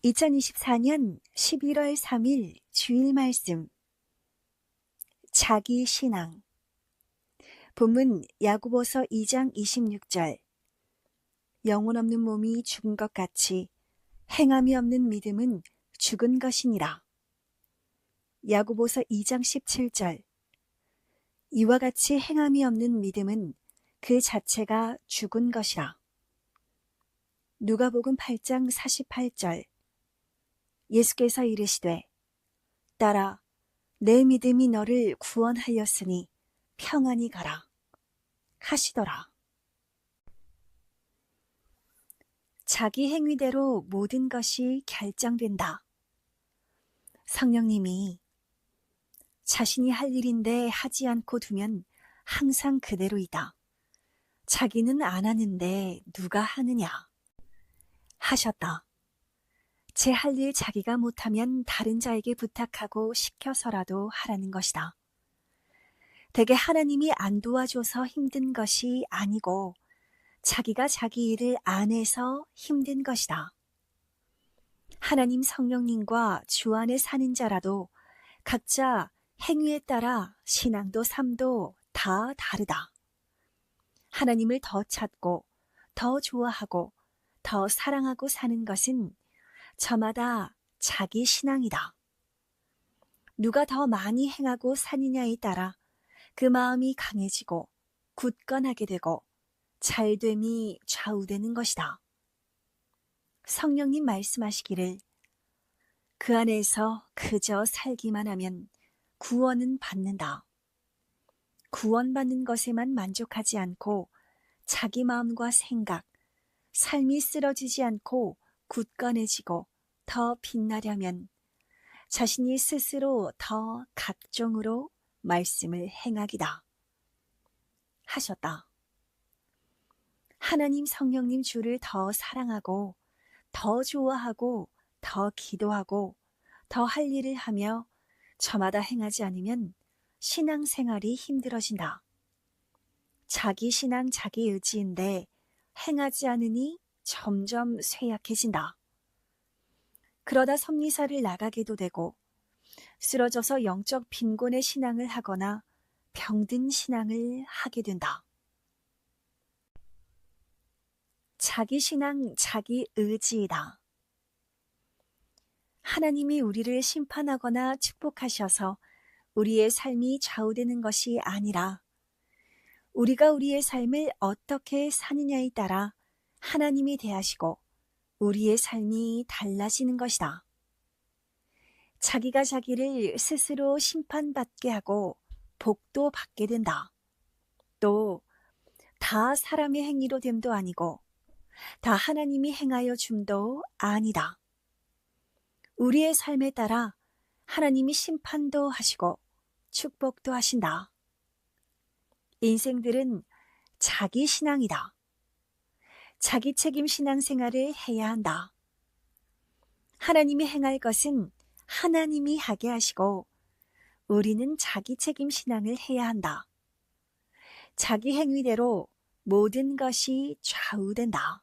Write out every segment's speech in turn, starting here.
2024년 11월 3일 주일 말씀. 자기 신앙. 본문 야고보서 2장 26절. 영혼 없는 몸이 죽은 것 같이 행함이 없는 믿음은 죽은 것이니라. 야고보서 2장 17절. 이와 같이 행함이 없는 믿음은 그 자체가 죽은 것이라. 누가복음 8장 48절. 예수께서 이르시되 딸아 내 믿음이 너를 구원하였으니 평안히 가라 하시더라. 자기 행위대로 모든 것이 결정된다. 성령님이 자신이 할 일인데 하지 않고 두면 항상 그대로이다. 자기는 안 하는데 누가 하느냐 하셨다. 제 할 일 자기가 못하면 다른 자에게 부탁하고 시켜서라도 하라는 것이다. 대개 하나님이 안 도와줘서 힘든 것이 아니고 자기가 자기 일을 안 해서 힘든 것이다. 하나님 성령님과 주 안에 사는 자라도 각자 행위에 따라 신앙도 삶도 다 다르다. 하나님을 더 찾고 더 좋아하고 더 사랑하고 사는 것은 저마다 자기 신앙이다. 누가 더 많이 행하고 사느냐에 따라 그 마음이 강해지고 굳건하게 되고 잘됨이 좌우되는 것이다. 성령님 말씀하시기를 그 안에서 그저 살기만 하면 구원은 받는다. 구원받는 것에만 만족하지 않고 자기 마음과 생각, 삶이 쓰러지지 않고 굳건해지고 더 빛나려면 자신이 스스로 더 각종으로 말씀을 행하기다 하셨다. 하나님 성령님 주를 더 사랑하고 더 좋아하고 더 기도하고 더 할 일을 하며 저마다 행하지 않으면 신앙생활이 힘들어진다. 자기 신앙 자기 의지인데 행하지 않으니 점점 쇠약해진다. 그러다 섭리사를 나가게도 되고 쓰러져서 영적 빈곤의 신앙을 하거나 병든 신앙을 하게 된다. 자기 신앙 자기 의지이다. 하나님이 우리를 심판하거나 축복하셔서 우리의 삶이 좌우되는 것이 아니라 우리가 우리의 삶을 어떻게 사느냐에 따라 하나님이 대하시고 우리의 삶이 달라지는 것이다. 자기가 자기를 스스로 심판받게 하고 복도 받게 된다. 또 다 사람의 행위로 됨도 아니고 다 하나님이 행하여 줌도 아니다. 우리의 삶에 따라 하나님이 심판도 하시고 축복도 하신다. 인생들은 자기 신앙이다. 자기 책임 신앙생활을 해야 한다. 하나님이 행할 것은 하나님이 하게 하시고 우리는 자기 책임 신앙을 해야 한다. 자기 행위대로 모든 것이 좌우된다.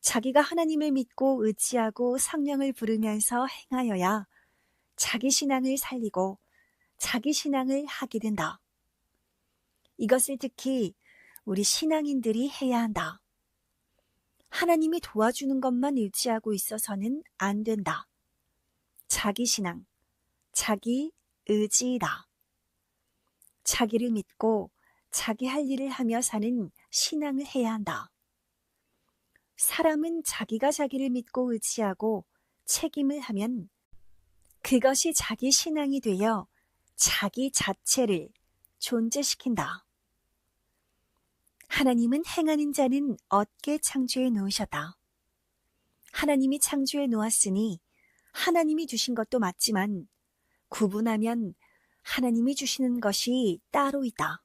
자기가 하나님을 믿고 의지하고 성령을 부르면서 행하여야 자기 신앙을 살리고 자기 신앙을 하게 된다. 이것을 특히 우리 신앙인들이 해야 한다. 하나님이 도와주는 것만 의지하고 있어서는 안 된다. 자기 신앙, 자기 의지이다. 자기를 믿고 자기 할 일을 하며 사는 신앙을 해야 한다. 사람은 자기가 자기를 믿고 의지하고 책임을 하면 그것이 자기 신앙이 되어 자기 자체를 존재시킨다. 하나님은 행하는 자는 얻게 창조해 놓으셨다. 하나님이 창조해 놓았으니 하나님이 주신 것도 맞지만 구분하면 하나님이 주시는 것이 따로 있다.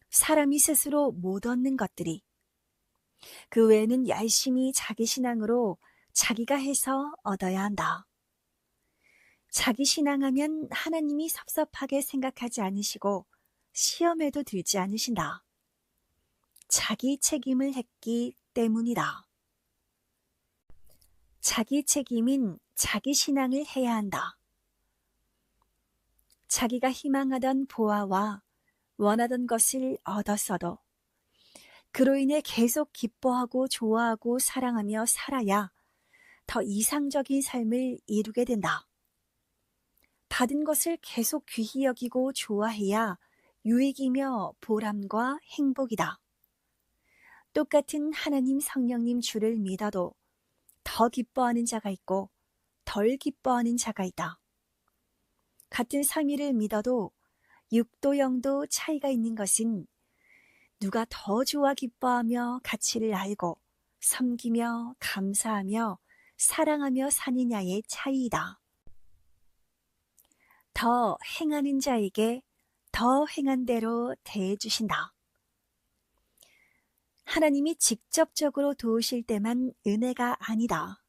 사람이 스스로 못 얻는 것들이 그 외에는 열심히 자기 신앙으로 자기가 해서 얻어야 한다. 자기 신앙하면 하나님이 섭섭하게 생각하지 않으시고 시험에도 들지 않으신다. 자기 책임을 했기 때문이다. 자기 책임인 자기 신앙을 해야 한다. 자기가 희망하던 보아와 원하던 것을 얻었어도 그로 인해 계속 기뻐하고 좋아하고 사랑하며 살아야 더 이상적인 삶을 이루게 된다. 받은 것을 계속 귀히 여기고 좋아해야 유익이며 보람과 행복이다. 똑같은 하나님 성령님 주를 믿어도 더 기뻐하는 자가 있고 덜 기뻐하는 자가 있다. 같은 삼위를 믿어도 6도 0도 차이가 있는 것은 누가 더 좋아 기뻐하며 가치를 알고 섬기며 감사하며 사랑하며 사느냐의 차이이다. 더 행하는 자에게 더 행한 대로 대해 주신다. 하나님이 직접적으로 도우실 때만 은혜가 아니다.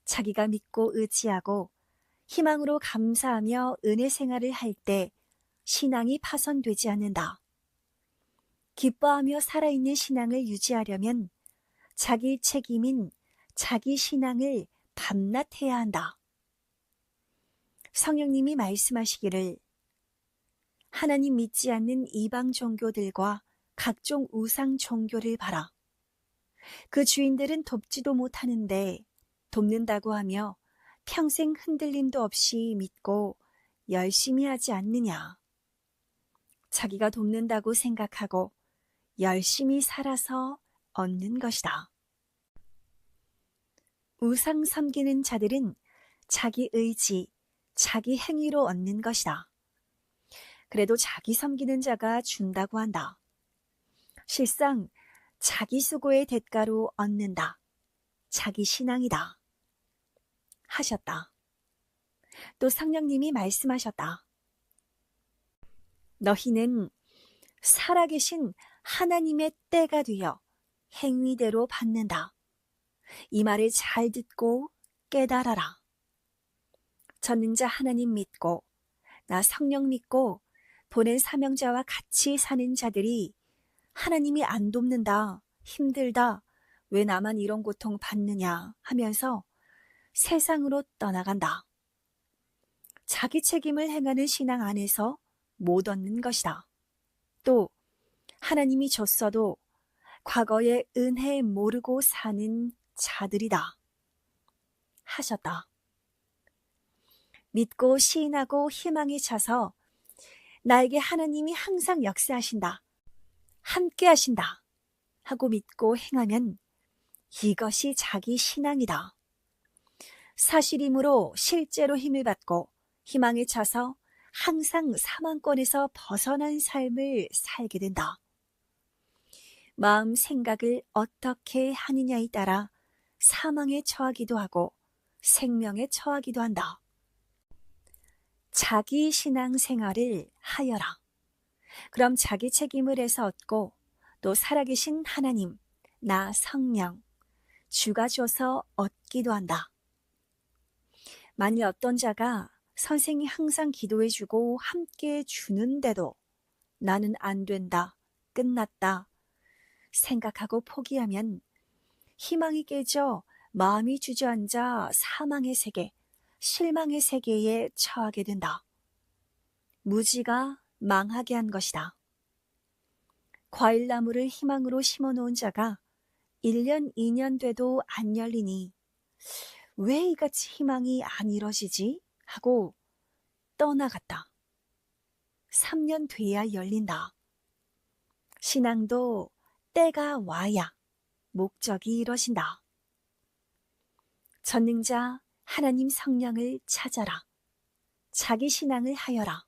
자기가 믿고 의지하고 희망으로 감사하며 은혜 생활을 할 때 신앙이 파손되지 않는다. 기뻐하며 살아있는 신앙을 유지하려면 자기 책임인 자기 신앙을 밤낮 해야 한다. 성령님이 말씀하시기를 하나님 믿지 않는 이방 종교들과 각종 우상 종교를 봐라. 그 주인들은 돕지도 못하는데 돕는다고 하며 평생 흔들림도 없이 믿고 열심히 하지 않느냐. 자기가 돕는다고 생각하고 열심히 살아서 얻는 것이다. 우상 섬기는 자들은 자기 의지, 자기 행위로 얻는 것이다. 그래도 자기 섬기는 자가 준다고 한다. 실상 자기 수고의 대가로 얻는다. 자기 신앙이다. 하셨다. 또 성령님이 말씀하셨다. 너희는 살아계신 하나님의 때가 되어 행위대로 받는다. 이 말을 잘 듣고 깨달아라. 전능자 하나님 믿고 나 성령 믿고 보낸 사명자와 같이 사는 자들이 하나님이 안 돕는다, 힘들다, 왜 나만 이런 고통 받느냐 하면서 세상으로 떠나간다. 자기 책임을 행하는 신앙 안에서 못 얻는 것이다. 또 하나님이 줬어도 과거의 은혜 모르고 사는 자들이다. 하셨다. 믿고 시인하고 희망에 차서 나에게 하나님이 항상 역사하신다. 함께 하신다. 하고 믿고 행하면 이것이 자기 신앙이다. 사실이므로 실제로 힘을 받고 희망에 차서 항상 사망권에서 벗어난 삶을 살게 된다. 마음 생각을 어떻게 하느냐에 따라 사망에 처하기도 하고 생명에 처하기도 한다. 자기 신앙 생활을 하여라. 그럼 자기 책임을 해서 얻고 또 살아계신 하나님, 나 성령, 주가 줘서 얻기도 한다. 만일 어떤 자가 선생이 항상 기도해주고 함께 주는데도 나는 안 된다, 끝났다 생각하고 포기하면 희망이 깨져 마음이 주저앉아 사망의 세계, 실망의 세계에 처하게 된다. 무지가 망하게 한 것이다. 과일나무를 희망으로 심어놓은 자가 1년, 2년 돼도 안 열리니 왜 이같이 희망이 안 이뤄지지? 하고 떠나갔다. 3년 돼야 열린다. 신앙도 때가 와야 목적이 이뤄진다. 전능자 하나님 성령을 찾아라. 자기 신앙을 하여라.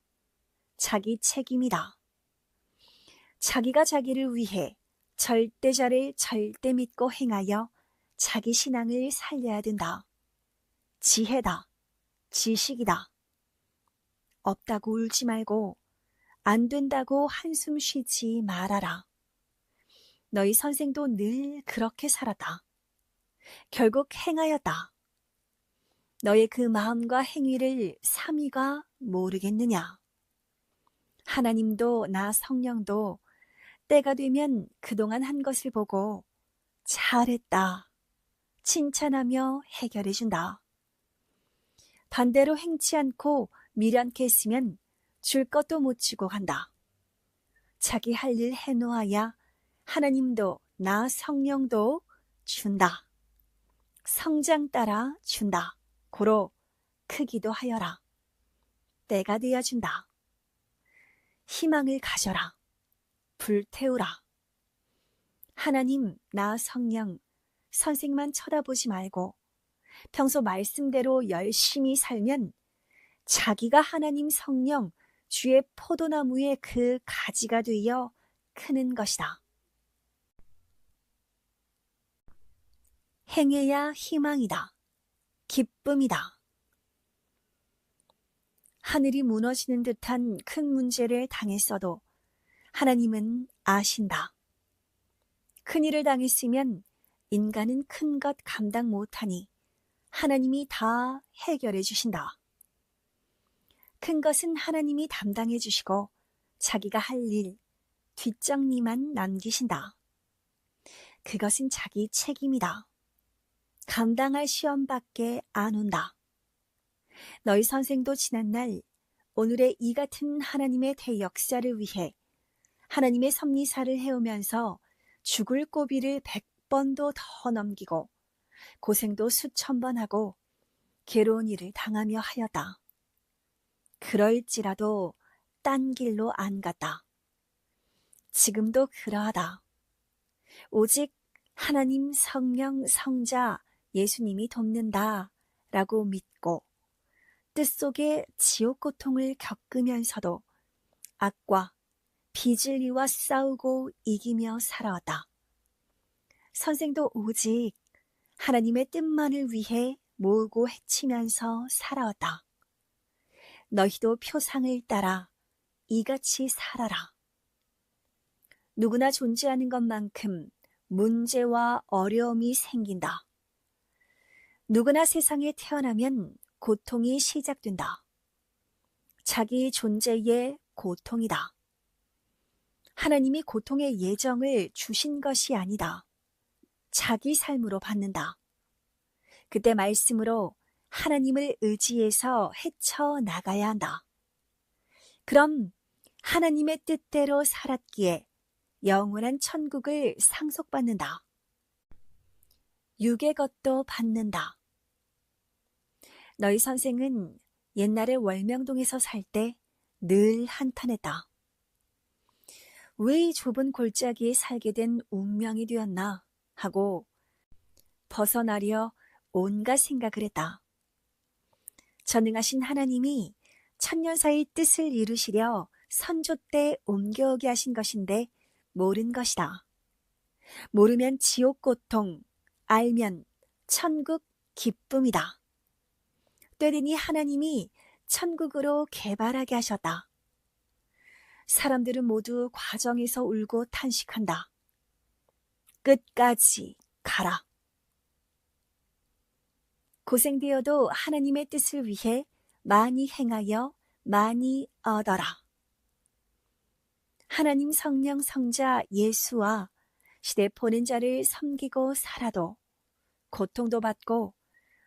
자기 책임이다. 자기가 자기를 위해 절대자를 절대 믿고 행하여 자기 신앙을 살려야 된다. 지혜다. 지식이다. 없다고 울지 말고 안 된다고 한숨 쉬지 말아라. 너희 선생도 늘 그렇게 살았다. 결국 행하였다. 너의 그 마음과 행위를 삼위가 모르겠느냐. 하나님도 나 성령도 때가 되면 그동안 한 것을 보고 잘했다, 칭찬하며 해결해준다. 반대로 행치 않고 미련케 했으면 줄 것도 못 주고 간다. 자기 할 일 해놓아야 하나님도 나 성령도 준다. 성장 따라 준다. 고로 크기도 하여라. 때가 되어준다. 희망을 가져라. 불태우라. 하나님, 나 성령, 선생만 쳐다보지 말고 평소 말씀대로 열심히 살면 자기가 하나님 성령, 주의 포도나무의 그 가지가 되어 크는 것이다. 행해야 희망이다. 기쁨이다. 하늘이 무너지는 듯한 큰 문제를 당했어도 하나님은 아신다. 큰일을 당했으면 인간은 큰 것 감당 못하니 하나님이 다 해결해 주신다. 큰 것은 하나님이 담당해 주시고 자기가 할 일, 뒷정리만 남기신다. 그것은 자기 책임이다. 감당할 시험밖에 안 온다. 너희 선생도 지난날 오늘의 이 같은 하나님의 대역사를 위해 하나님의 섭리사를 해오면서 죽을 고비를 100번도 더 넘기고 고생도 수천 번 하고 괴로운 일을 당하며 하였다. 그럴지라도 딴 길로 안 갔다. 지금도 그러하다. 오직 하나님 성령 성자 예수님이 돕는다 라고 믿고 뜻속에 지옥 고통을 겪으면서도 악과 비진리와 싸우고 이기며 살아왔다. 선생도 오직 하나님의 뜻만을 위해 모으고 해치면서 살아왔다. 너희도 표상을 따라 이같이 살아라. 누구나 존재하는 것만큼 문제와 어려움이 생긴다. 누구나 세상에 태어나면 고통이 시작된다. 자기 존재의 고통이다. 하나님이 고통의 예정을 주신 것이 아니다. 자기 삶으로 받는다. 그때 말씀으로 하나님을 의지해서 헤쳐나가야 한다. 그럼 하나님의 뜻대로 살았기에 영원한 천국을 상속받는다. 육의 것도 받는다. 너희 선생은 옛날에 월명동에서 살 때 늘 한탄했다. 왜 이 좁은 골짜기에 살게 된 운명이 되었나 하고 벗어나려 온갖 생각을 했다. 전능하신 하나님이 천년사의 뜻을 이루시려 선조 때 옮겨오게 하신 것인데 모른 것이다. 모르면 지옥 고통, 알면 천국 기쁨이다. 때리니 하나님이 천국으로 개발하게 하셨다. 사람들은 모두 과정에서 울고 탄식한다. 끝까지 가라. 고생되어도 하나님의 뜻을 위해 많이 행하여 많이 얻어라. 하나님 성령 성자 예수와 시대 보낸 자를 섬기고 살아도 고통도 받고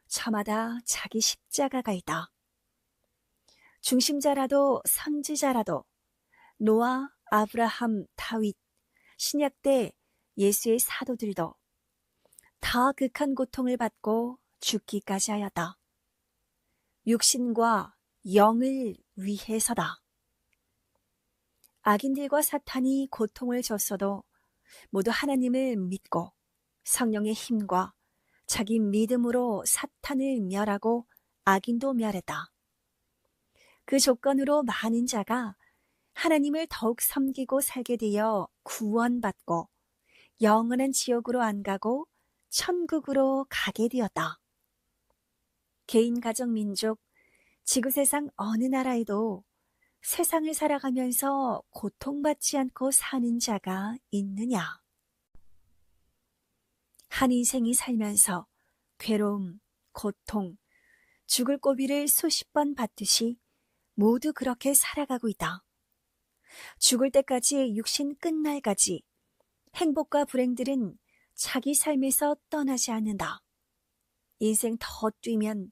저마다 자기 십자가가 있다. 중심자라도 선지자라도 노아, 아브라함, 다윗, 신약 때 예수의 사도들도 다 극한 고통을 받고 죽기까지 하였다. 육신과 영을 위해서다. 악인들과 사탄이 고통을 줬어도 모두 하나님을 믿고 성령의 힘과 자기 믿음으로 사탄을 멸하고 악인도 멸했다. 그 조건으로 많은 자가 하나님을 더욱 섬기고 살게 되어 구원받고 영원한 지옥으로 안 가고 천국으로 가게 되었다. 개인, 가정, 민족, 지구세상 어느 나라에도 세상을 살아가면서 고통받지 않고 사는 자가 있느냐? 한 인생이 살면서 괴로움, 고통, 죽을 고비를 수십 번 받듯이 모두 그렇게 살아가고 있다. 죽을 때까지 육신 끝날까지 행복과 불행들은 자기 삶에서 떠나지 않는다. 인생 더 뛰면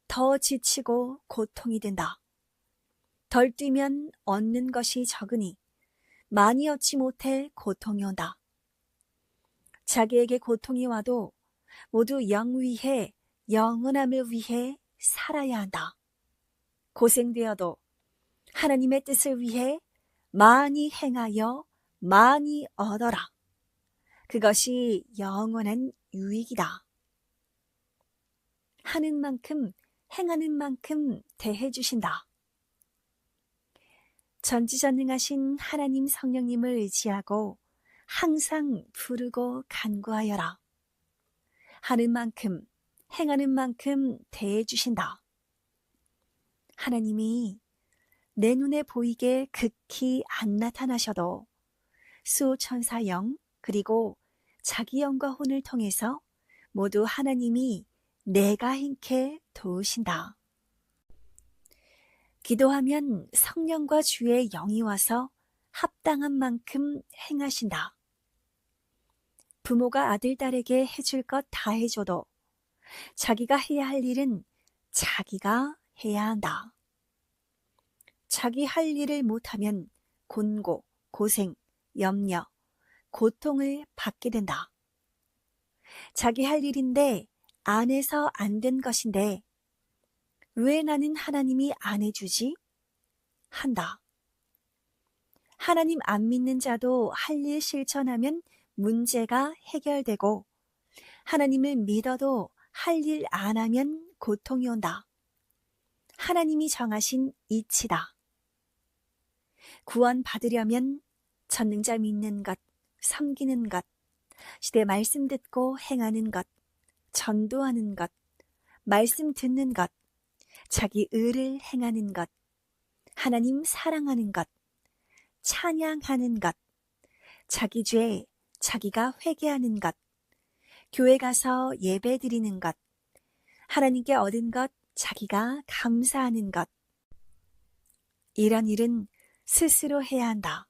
더 지치고 고통이 된다. 덜 뛰면 얻는 것이 적으니 많이 얻지 못해 고통이 온다. 자기에게 고통이 와도 모두 영 위해 영원함을 위해 살아야 한다. 고생되어도 하나님의 뜻을 위해 많이 행하여 많이 얻어라. 그것이 영원한 유익이다. 하는 만큼 행하는 만큼 대해주신다. 전지전능하신 하나님 성령님을 의지하고 항상 부르고 간구하여라. 하는 만큼 행하는 만큼 대해주신다. 하나님이 내 눈에 보이게 극히 안 나타나셔도 수천사 영 그리고 자기 영과 혼을 통해서 모두 하나님이 내가 행케 도우신다. 기도하면 성령과 주의 영이 와서 합당한 만큼 행하신다. 부모가 아들, 딸에게 해줄 것 다 해줘도 자기가 해야 할 일은 자기가 해야 한다. 자기 할 일을 못하면 곤고, 고생, 염려, 고통을 받게 된다. 자기 할 일인데 안 해서 안 된 것인데 왜 나는 하나님이 안 해주지? 한다. 하나님 안 믿는 자도 할 일 실천하면 문제가 해결되고 하나님을 믿어도 할 일 안 하면 고통이 온다. 하나님이 정하신 이치다. 구원 받으려면 전능자 믿는 것, 섬기는 것, 시대 말씀 듣고 행하는 것, 전도하는 것, 말씀 듣는 것, 자기 의를 행하는 것, 하나님 사랑하는 것, 찬양하는 것, 자기 죄, 자기가 회개하는 것, 교회 가서 예배 드리는 것, 하나님께 얻은 것, 자기가 감사하는 것. 이런 일은 스스로 해야 한다.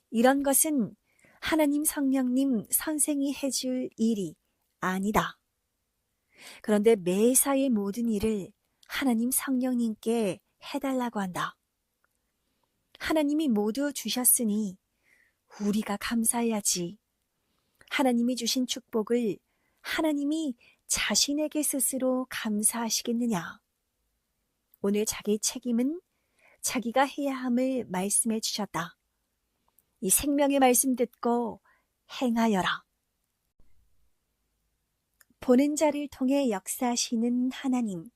이런 것은 하나님 성령님 선생이 해줄 일이 아니다. 그런데 매사의 모든 일을 하나님 성령님께 해달라고 한다. 하나님이 모두 주셨으니 우리가 감사해야지. 하나님이 주신 축복을 하나님이 자신에게 스스로 감사하시겠느냐. 오늘 자기 책임은 자기가 해야 함을 말씀해 주셨다. 이 생명의 말씀 듣고 행하여라. 보낸 자를 통해 역사하시는 하나님.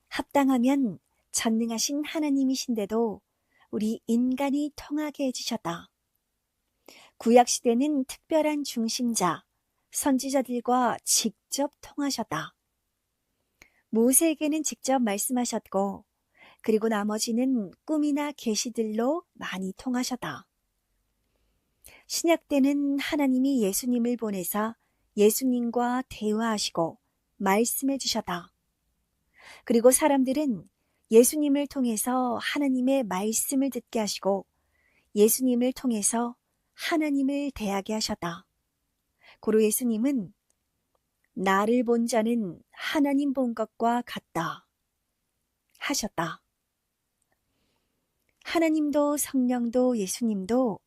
합당하면 전능하신 하나님이신데도 우리 인간이 통하게 해주셨다. 구약시대는 특별한 중심자, 선지자들과 직접 통하셨다. 모세에게는 직접 말씀하셨고 그리고 나머지는 꿈이나 계시들로 많이 통하셨다. 신약 때는 하나님이 예수님을 보내사 예수님과 대화하시고 말씀해 주셨다. 그리고 사람들은 예수님을 통해서 하나님의 말씀을 듣게 하시고 예수님을 통해서 하나님을 대하게 하셨다. 고로 예수님은 나를 본 자는 하나님 본 것과 같다 하셨다. 하나님도 성령도 예수님도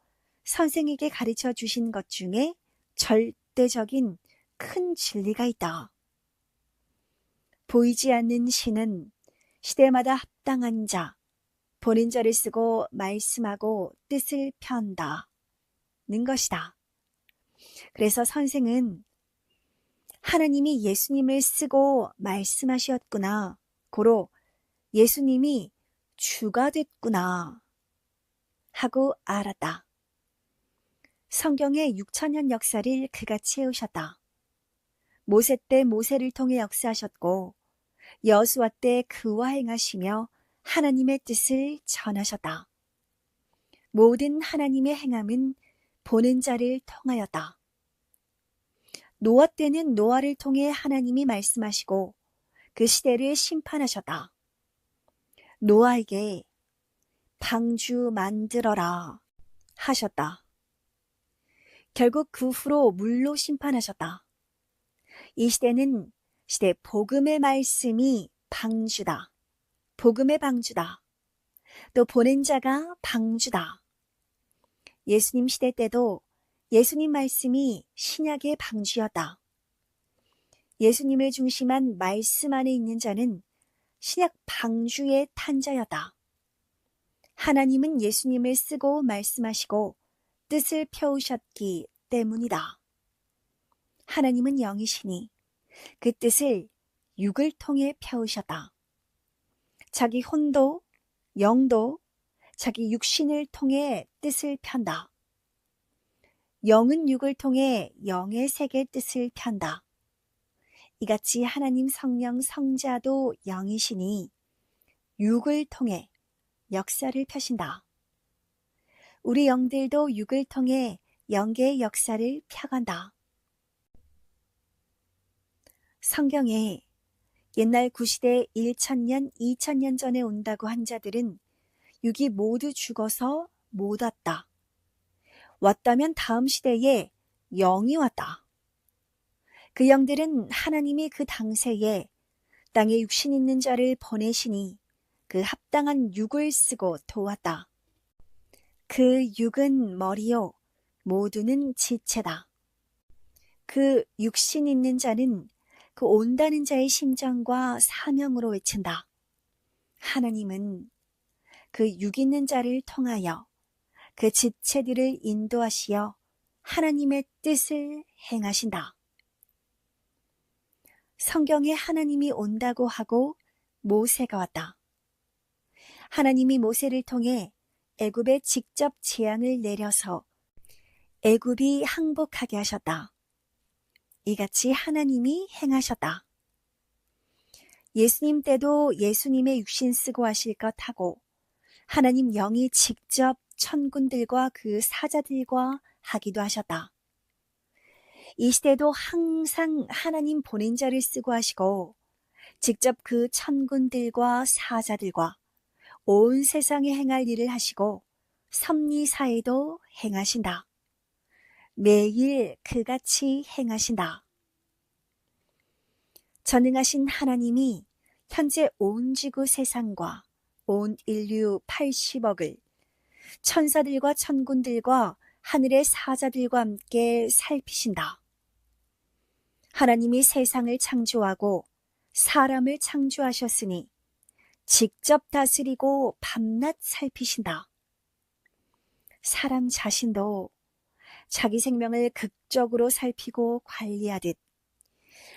선생에게 가르쳐 주신 것 중에 절대적인 큰 진리가 있다. 보이지 않는 신은 시대마다 합당한 자, 보낸 자를 쓰고 말씀하고 뜻을 편다는 것이다. 그래서 선생은 하나님이 예수님을 쓰고 말씀하셨구나. 고로 예수님이 주가 됐구나 하고 알았다. 성경의 6천년 역사를 그가 채우셨다. 모세 때 모세를 통해 역사하셨고 여호수아 때 그와 행하시며 하나님의 뜻을 전하셨다. 모든 하나님의 행함은 보낸 자를 통하였다. 노아 때는 노아를 통해 하나님이 말씀하시고 그 시대를 심판하셨다. 노아에게 방주 만들어라 하셨다. 결국 그 후로 물로 심판하셨다. 이 시대는 시대 복음의 말씀이 방주다. 복음의 방주다. 또 보낸 자가 방주다. 예수님 시대 때도 예수님 말씀이 신약의 방주였다. 예수님을 중심한 말씀 안에 있는 자는 신약 방주의 탄자였다. 하나님은 예수님을 쓰고 말씀하시고 뜻을 펴우셨기 때문이다. 하나님은 영이시니 그 뜻을 육을 통해 펴우셨다. 자기 혼도, 영도, 자기 육신을 통해 뜻을 편다. 영은 육을 통해 영의 세계 뜻을 편다. 이같이 하나님 성령 성자도 영이시니 육을 통해 역사를 펴신다. 우리 영들도 육을 통해 영계의 역사를 펴간다. 성경에 옛날 구시대 1000년, 2000년 전에 온다고 한 자들은 육이 모두 죽어서 못 왔다. 왔다면 다음 시대에 영이 왔다. 그 영들은 하나님이 그 당세에 땅에 육신 있는 자를 보내시니 그 합당한 육을 쓰고 도왔다. 그 육은 머리요, 모두는 지체다. 그 육신 있는 자는 그 온다는 자의 심정과 사명으로 외친다. 하나님은 그 육 있는 자를 통하여 그 지체들을 인도하시어 하나님의 뜻을 행하신다. 성경에 하나님이 온다고 하고 모세가 왔다. 하나님이 모세를 통해 애굽에 직접 재앙을 내려서 애굽이 항복하게 하셨다. 이같이 하나님이 행하셨다. 예수님 때도 예수님의 육신 쓰고 하실 것 하고 하나님 영이 직접 천군들과 그 사자들과 하기도 하셨다. 이 시대도 항상 하나님 보낸 자를 쓰고 하시고 직접 그 천군들과 사자들과 온 세상에 행할 일을 하시고 섭리사에도 행하신다. 매일 그같이 행하신다. 전능하신 하나님이 현재 온 지구 세상과 온 인류 80억을 천사들과 천군들과 하늘의 사자들과 함께 살피신다. 하나님이 세상을 창조하고 사람을 창조하셨으니 직접 다스리고 밤낮 살피신다. 사람 자신도 자기 생명을 극적으로 살피고 관리하듯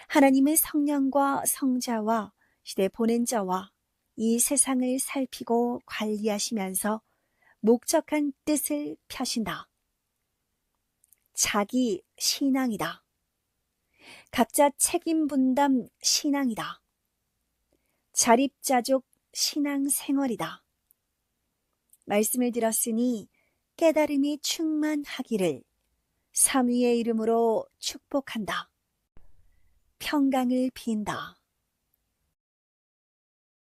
하나님의 성령과 성자와 시대 보낸 자와 이 세상을 살피고 관리하시면서 목적한 뜻을 펴신다. 자기 신앙이다. 각자 책임 분담 신앙이다. 자립자족 신앙 생활이다. 말씀을 들었으니 깨달음이 충만하기를 삼위의 이름으로 축복한다. 평강을 빈다.